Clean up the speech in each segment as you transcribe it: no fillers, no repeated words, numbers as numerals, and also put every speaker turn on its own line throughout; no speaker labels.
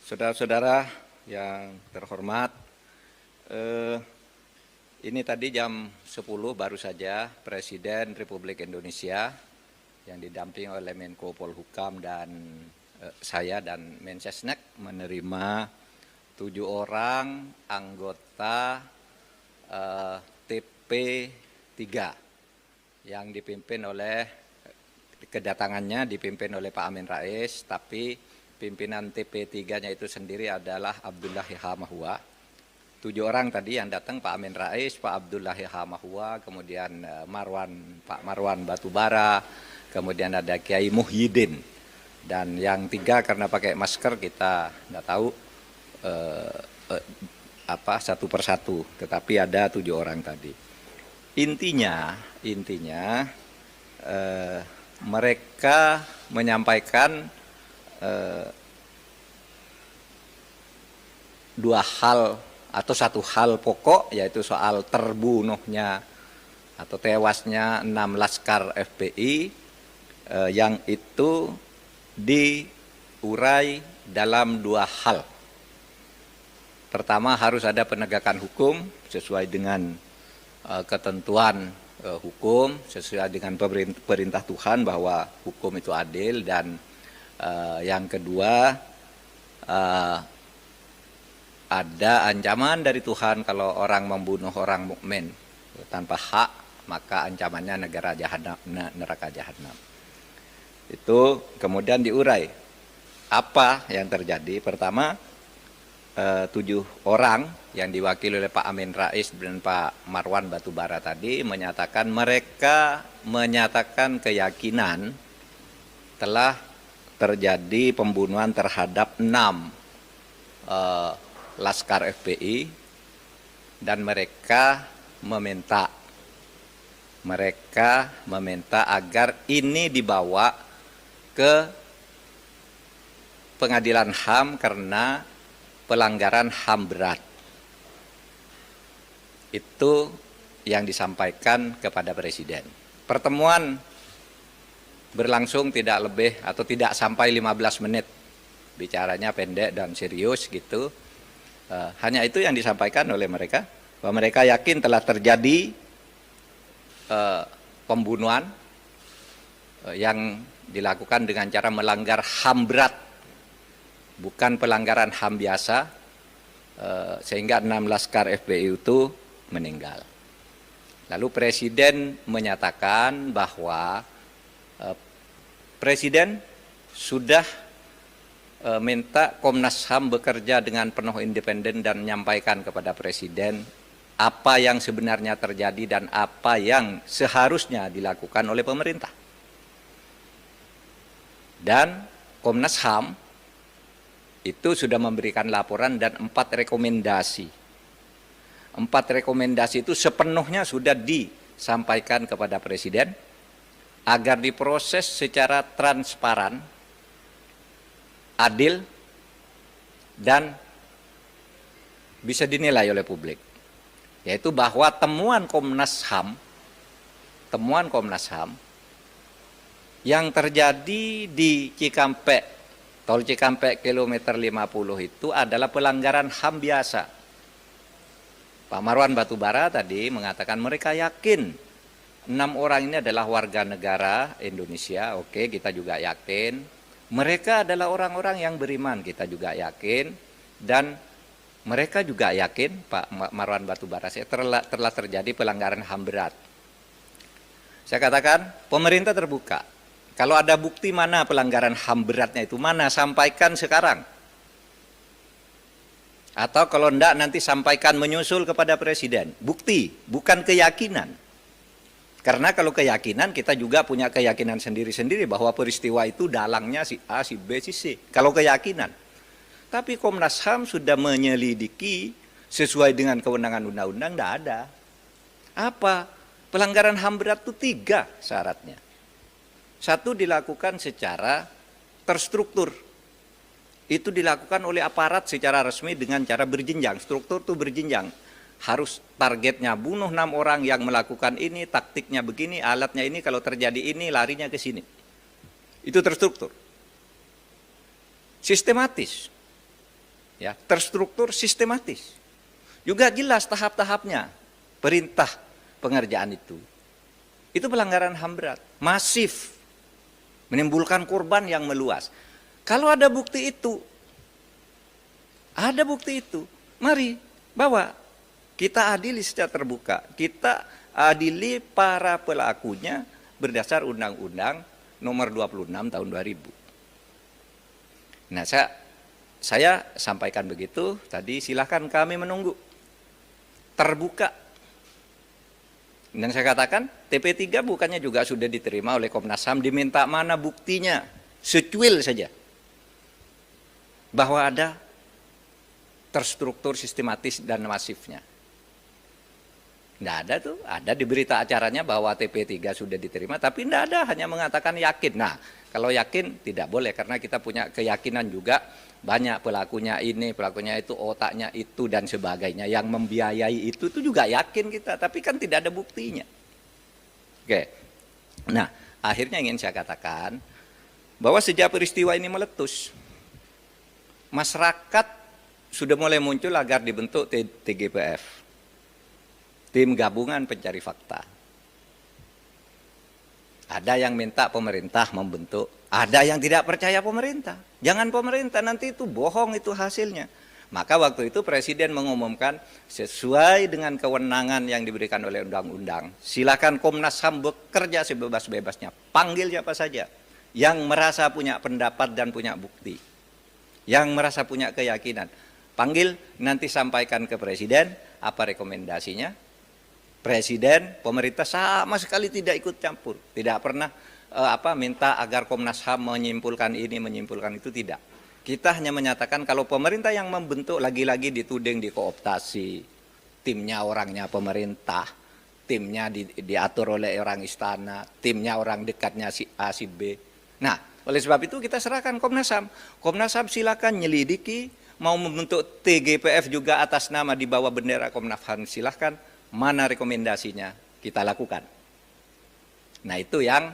Saudara-saudara yang terhormat, ini tadi jam 10 baru saja Presiden Republik Indonesia yang didampingi oleh Menko Polhukam dan saya dan Mensesnek menerima 7 orang anggota TP3 yang dipimpin oleh kedatangannya dipimpin oleh Pak Amin Rais, tapi pimpinan TP3-nya itu sendiri adalah Abdullah Yahamahua. 7 orang tadi yang datang, Pak Amin Rais, Pak Abdullah Yahamahua, kemudian Pak Marwan Batubara, kemudian ada Kiai Muhyiddin. Dan yang 3 karena pakai masker kita tidak tahu satu persatu, tetapi ada 7 orang tadi. Intinya mereka menyampaikan 2 hal atau 1 hal pokok, yaitu soal terbunuhnya atau tewasnya 6 laskar FPI yang itu diurai dalam 2 hal. Pertama, harus ada penegakan hukum sesuai dengan ketentuan hukum, sesuai dengan perintah Tuhan bahwa hukum itu adil, dan yang kedua ada ancaman dari Tuhan kalau orang membunuh orang mukmin tanpa hak, maka ancamannya neraka jahanam. Itu kemudian diurai apa yang terjadi. Pertama, 7 orang yang diwakili oleh Pak Amin Rais dan Pak Marwan Batubara tadi menyatakan mereka menyatakan keyakinan telah terjadi pembunuhan terhadap 6 laskar FPI, dan mereka meminta agar ini dibawa ke pengadilan HAM karena pelanggaran HAM berat. Itu yang disampaikan kepada Presiden. Pertemuan berlangsung tidak lebih atau tidak sampai 15 menit. Bicaranya pendek dan serius gitu. Hanya itu yang disampaikan oleh mereka, bahwa mereka yakin telah terjadi pembunuhan yang dilakukan dengan cara melanggar HAM berat, bukan pelanggaran HAM biasa, sehingga 6 laskar FPI itu meninggal. Lalu Presiden menyatakan bahwa Presiden sudah minta Komnas HAM bekerja dengan penuh independen dan menyampaikan kepada Presiden apa yang sebenarnya terjadi dan apa yang seharusnya dilakukan oleh pemerintah. Dan Komnas HAM itu sudah memberikan laporan dan 4 rekomendasi. 4 rekomendasi itu sepenuhnya sudah disampaikan kepada Presiden agar diproses secara transparan, adil, dan bisa dinilai oleh publik. Yaitu bahwa temuan Komnas HAM yang terjadi di Cikampek, tol Cikampek kilometer 50 itu adalah pelanggaran HAM biasa. Pak Marwan Batubara tadi mengatakan mereka yakin 6 orang ini adalah warga negara Indonesia. Oke, kita juga yakin. Mereka adalah orang-orang yang beriman, kita juga yakin. Dan mereka juga yakin, Pak Marwan Batubara, telah terjadi pelanggaran HAM berat. Saya katakan, pemerintah terbuka. Kalau ada bukti mana pelanggaran HAM beratnya itu, mana, sampaikan sekarang. Atau kalau enggak nanti sampaikan menyusul kepada Presiden. Bukti, bukan keyakinan. Karena kalau keyakinan, kita juga punya keyakinan sendiri-sendiri bahwa peristiwa itu dalangnya si A, si B, si C. Kalau keyakinan. Tapi Komnas HAM sudah menyelidiki sesuai dengan kewenangan undang-undang, tidak ada. Apa? Pelanggaran HAM berat itu 3 syaratnya. 1, dilakukan secara terstruktur. Itu dilakukan oleh aparat secara resmi dengan cara berjenjang. Struktur itu berjenjang. Harus targetnya bunuh 6 orang yang melakukan ini, taktiknya begini, alatnya ini, kalau terjadi ini larinya ke sini. Itu terstruktur. Sistematis. ya, terstruktur, sistematis. Juga jelas tahap-tahapnya, perintah pengerjaan itu. Itu pelanggaran HAM berat, masif, menimbulkan korban yang meluas. Kalau ada bukti itu, mari bawa, kita adili secara terbuka, kita adili para pelakunya berdasar Undang-Undang Nomor 26 Tahun 2000. Nah, saya sampaikan begitu tadi, silahkan kami menunggu, terbuka. Dan saya katakan TP3 bukannya juga sudah diterima oleh Komnas HAM, diminta mana buktinya, secuil saja bahwa ada terstruktur, sistematis dan masifnya. Tidak ada tuh, ada di berita acaranya bahwa TP3 sudah diterima, tapi tidak ada, hanya mengatakan yakin. Nah, kalau yakin tidak boleh, karena kita punya keyakinan juga banyak pelakunya ini, pelakunya itu, otaknya itu dan sebagainya. Yang membiayai itu juga yakin kita, tapi kan tidak ada buktinya. Oke, nah akhirnya ingin saya katakan bahwa sejak peristiwa ini meletus, masyarakat sudah mulai muncul agar dibentuk TGPF, Tim Gabungan Pencari Fakta. Ada yang minta pemerintah membentuk, ada yang tidak percaya pemerintah. Jangan pemerintah, nanti itu bohong itu hasilnya. Maka waktu itu Presiden mengumumkan sesuai dengan kewenangan yang diberikan oleh undang-undang. Silakan Komnas HAM bekerja sebebas-bebasnya. Panggil siapa saja yang merasa punya pendapat dan punya bukti, yang merasa punya keyakinan. Panggil, nanti sampaikan ke Presiden apa rekomendasinya. Presiden, pemerintah sama sekali tidak ikut campur, tidak pernah minta agar Komnas HAM menyimpulkan ini, menyimpulkan itu, tidak. Kita hanya menyatakan kalau pemerintah yang membentuk, lagi-lagi dituding dikooptasi, timnya orangnya pemerintah, timnya diatur oleh orang istana, timnya orang dekatnya si A, si B. Nah, oleh sebab itu kita serahkan Komnas HAM. Komnas HAM silakan nyelidiki, mau membentuk TGPF juga atas nama di bawah bendera Komnas HAM, silahkan. Mana rekomendasinya kita lakukan. Nah, itu yang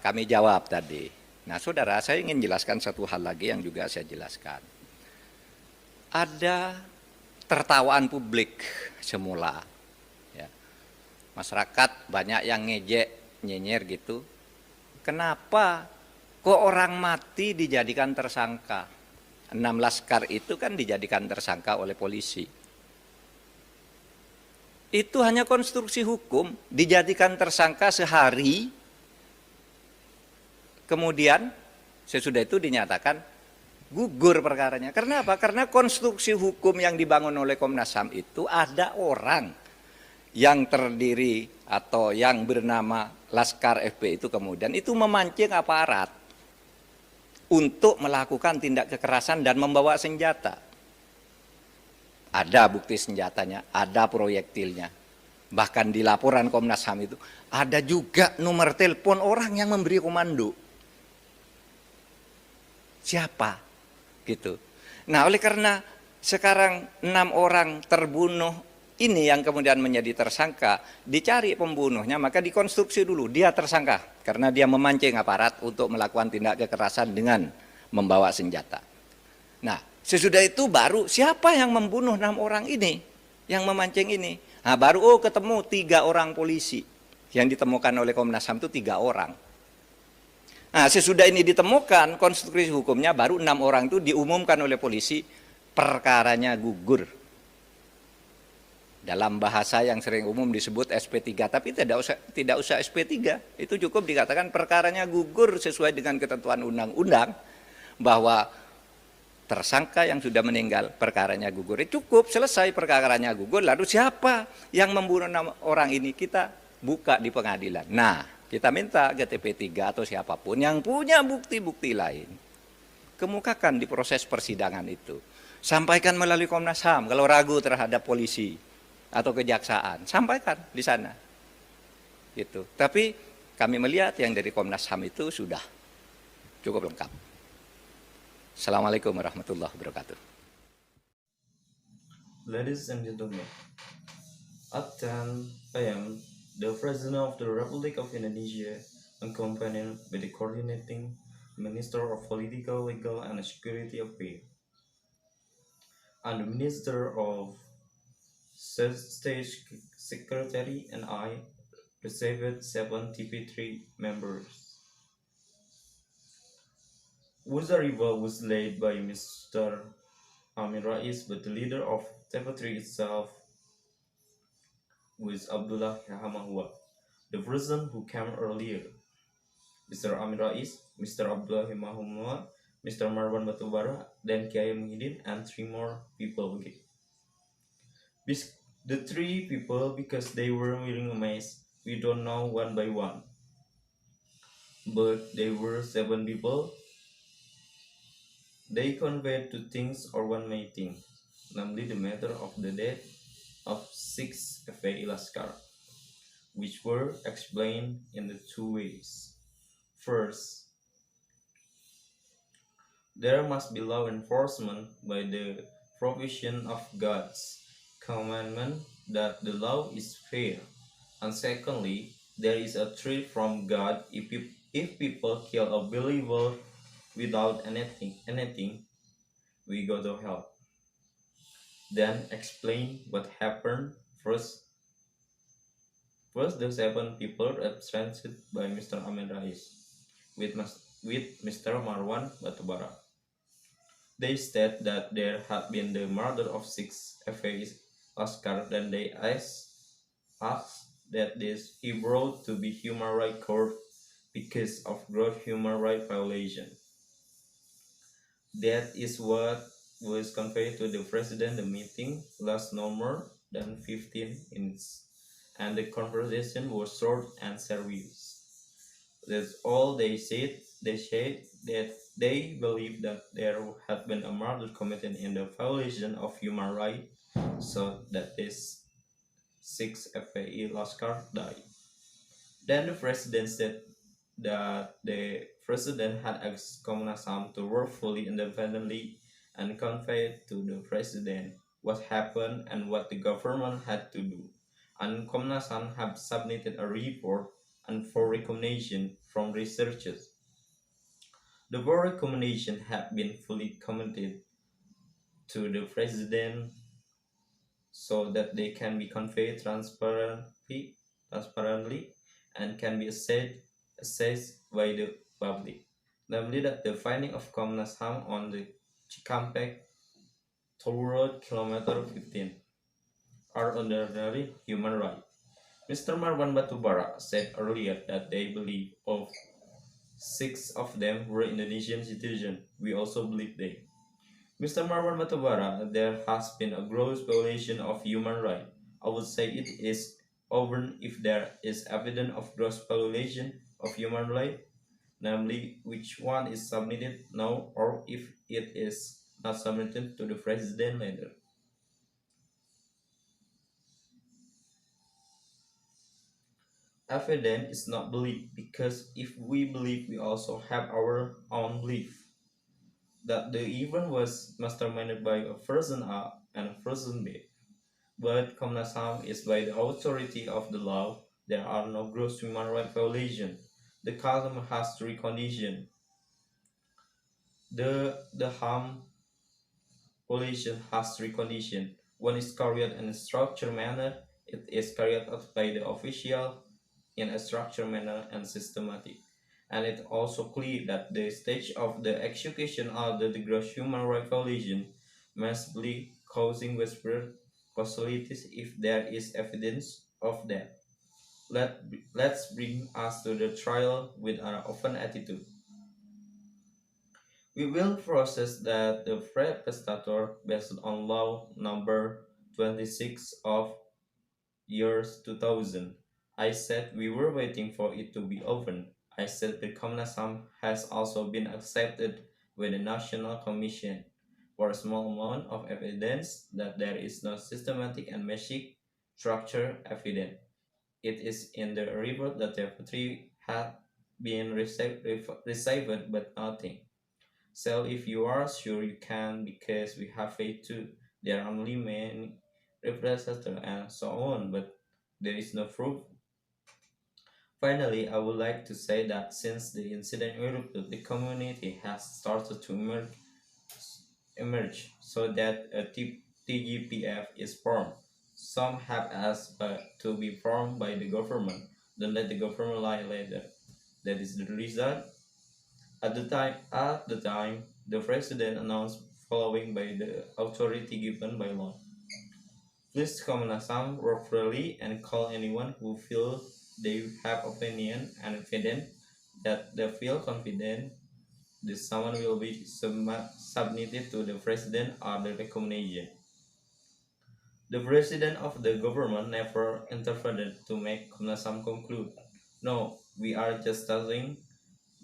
kami jawab tadi. Nah, saudara, saya ingin jelaskan satu hal lagi yang juga saya jelaskan. Ada tertawaan publik semula, ya. Masyarakat banyak yang ngejek, nyinyir gitu. Kenapa kok orang mati dijadikan tersangka? 6 laskar itu kan dijadikan tersangka oleh polisi. Itu hanya konstruksi hukum, dijadikan tersangka sehari, kemudian sesudah itu dinyatakan gugur perkaranya. Karena apa? Karena konstruksi hukum yang dibangun oleh Komnas HAM itu ada orang yang terdiri atau yang bernama Laskar FP itu kemudian itu memancing aparat untuk melakukan tindak kekerasan dan membawa senjata. Ada bukti senjatanya, ada proyektilnya. Bahkan di laporan Komnas HAM itu ada juga nomor telepon orang yang memberi komando. Siapa? Gitu. Nah, oleh karena sekarang 6 orang terbunuh ini yang kemudian menjadi tersangka, dicari pembunuhnya, maka dikonstruksi dulu dia tersangka karena dia memancing aparat untuk melakukan tindak kekerasan dengan membawa senjata. Nah, sesudah itu baru siapa yang membunuh 6 orang ini, yang memancing ini. Nah, baru ketemu 3 orang polisi yang ditemukan oleh Komnas HAM itu 3 orang. Nah, sesudah ini ditemukan konstruksi hukumnya, baru 6 orang itu diumumkan oleh polisi perkaranya gugur. Dalam bahasa yang sering umum disebut SP3, tapi tidak usah SP3, itu cukup dikatakan perkaranya gugur sesuai dengan ketentuan undang-undang bahwa tersangka yang sudah meninggal perkaranya gugur. Cukup, selesai perkaranya gugur, lalu siapa yang membunuh 6 orang ini kita buka di pengadilan. Nah, kita minta ke TP3 atau siapapun yang punya bukti-bukti lain, kemukakan di proses persidangan itu. Sampaikan melalui Komnas HAM kalau ragu terhadap polisi atau kejaksaan, sampaikan di sana. Gitu. Tapi kami melihat yang dari Komnas HAM itu sudah cukup lengkap. Assalamualaikum warahmatullahi wabarakatuh.
Ladies and gentlemen, at 10 a.m., the President of the Republic of Indonesia, accompanied by the coordinating Minister of Political, Legal, and Security Affairs, and the Minister of State Secretary and I received 73 members. Wuzariba was led by Mr. Amin Rais, but the leader of TP3 itself was Abdullah Hamahua, the person who came earlier. Mr. Amin Rais, Mr. Abdullah Hamahua, Mr. Marwan Batubara, then Kiai Muhyiddin, and three more people again. The three people, because they were wearing a mask, we don't know one by one. But there were 7 people. They conveyed two things or one main thing, namely the matter of the death of 6 FPI Laskar, which were explained in the 2 ways. First, there must be law enforcement by the provision of God's commandment that the law is fair. And secondly, there is a threat from God if people kill a believer without anything, we go to hell. Then explain what happened. First, the 7 people represented by Mr. Amin Rais with Mr. Marwan Batubara. They state that there had been the murder of 6 FPI Laskar, then they asked that this he brought to be human rights court because of gross human rights violation. That is what was conveyed to the president. The meeting lasted no more than 15 minutes, and the conversation was short and serious. That's all they said. They said that they believed that there had been a murder committed in the violation of human rights, so that this 6 FPI Laskar died. Then the president said that the president had asked Komnas HAM to work fully independently and conveyed to the president what happened and what the government had to do. And Komnas HAM have submitted a report and 4 recommendations from researchers. The 4 recommendations have been fully commented to the president so that they can be conveyed transparently and can be assessed by the public. Namely, that the finding of Komnas HAM on the Cikampek Toll Road Kilometer 15 are ordinary human rights. Mr. Marwan Batubara said earlier that they believe of 6 of them were Indonesian citizens. We also believe they. Mr. Marwan Batubara, there has been a gross violation of human rights. I would say it is over if there is evidence of gross violation of human rights, namely which one is submitted now or if it is not submitted to the president later. Evidence is not belief, because if we believe, we also have our own belief. That the event was masterminded by a person A and a person B. But Komnas HAM is by the authority of the law. There are no gross human rights violations. The column has 3 conditions. The harm violation has 3 conditions. One is carried in a structured manner. It is carried out by the official in a structured manner and systematic. And it's also clear that the stage of the execution of the gross human rights violation must be causing widespread causalities if there is evidence of that. Let's bring us to the trial with an open attitude. We will process that the prestator based on law number 26 of years 2000. I said we were waiting for it to be open. I said the Komnas HAM has also been accepted with the National Commission for a small amount of evidence that there is no systematic and magic structure evidence. It is in the report that the 3 had been received but nothing. So if you are sure you can, because we have faith too. There are only many representatives and so on, but there is no proof. Finally, I would like to say that since the incident in Europe, the community has started to emerged so that a TGPF is formed. Some have asked to be formed by the government, then let the government lie later. That is the result. At the time, the president announced following by the authority given by law. Please Komnas HAM work freely and call anyone who feel they have opinion and evidence that they feel confident the summons will be submitted to the president or the recommendation. The president of the government never intervened to make Komnas HAM conclude. No, we are just telling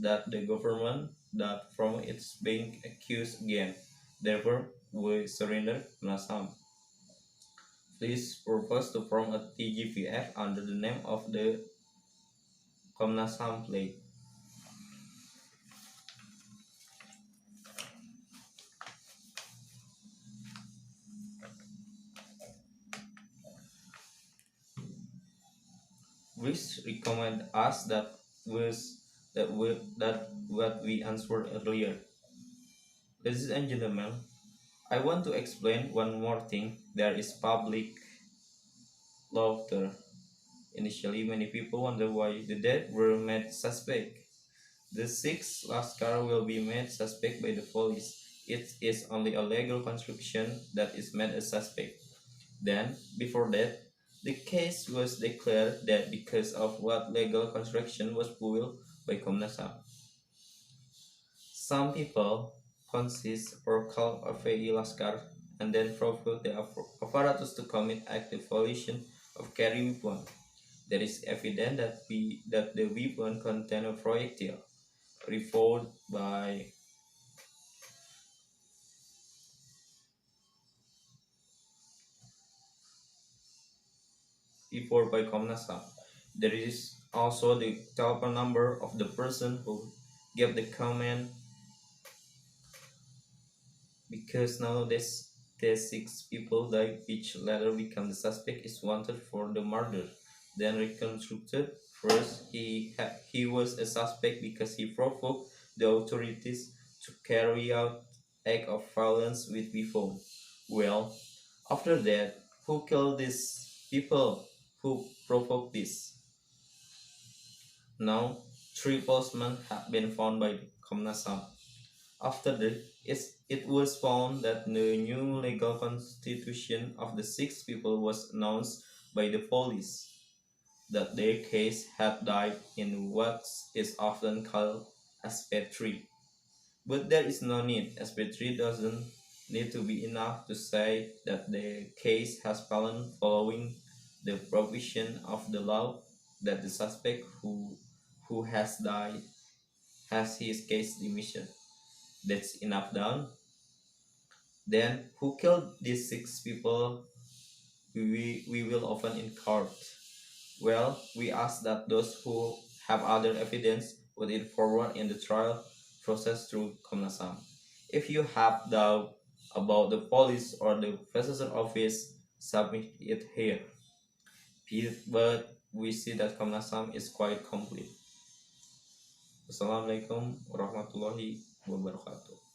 that the government that from its being accused again. Therefore, we surrender Komnas HAM. Please propose to form a TGPF under the name of the Komnas HAM plate. Which recommend us that what we answered earlier. Ladies and gentlemen, I want to explain one more thing. There is public laughter. Initially, many people wonder why the dead were made suspect. The 6 Laskar will be made suspect by the police. It is only a legal construction that is made a suspect. Then, before that, the case was declared that because of what legal construction was pulled by Komnas HAM. Some people consist or call FPI Laskar and then provoke the apparatus to commit active violation of carry weapon. There is evidence that the weapon contained a projectile reported by Komnas HAM. There is also the telephone number of the person who gave the comment, because nowadays the 6 people died, each later become the suspect is wanted for the murder. Then reconstructed, first he was a suspect because he provoked the authorities to carry out act of violence with weapon. Well, after that, who killed these people? Who provoked this? Now, 3 postmen have been found by Komnas HAM. After that, it was found that the new legal constitution of the 6 people was announced by the police, that their case had died in what is often called SP3. But there is no need. SP3 doesn't need to be enough to say that the case has fallen following the provision of the law that the suspect who has died has his case dismissed. That's enough done. Then who killed these 6 people? We will open in court. Well, we ask that those who have other evidence put it forward in the trial process through Komnas HAM. If you have doubt about the police or the professor office, submit it here. But we see that Komnas HAM is quite complete. Wassalamualaikum warahmatullahi wabarakatuh.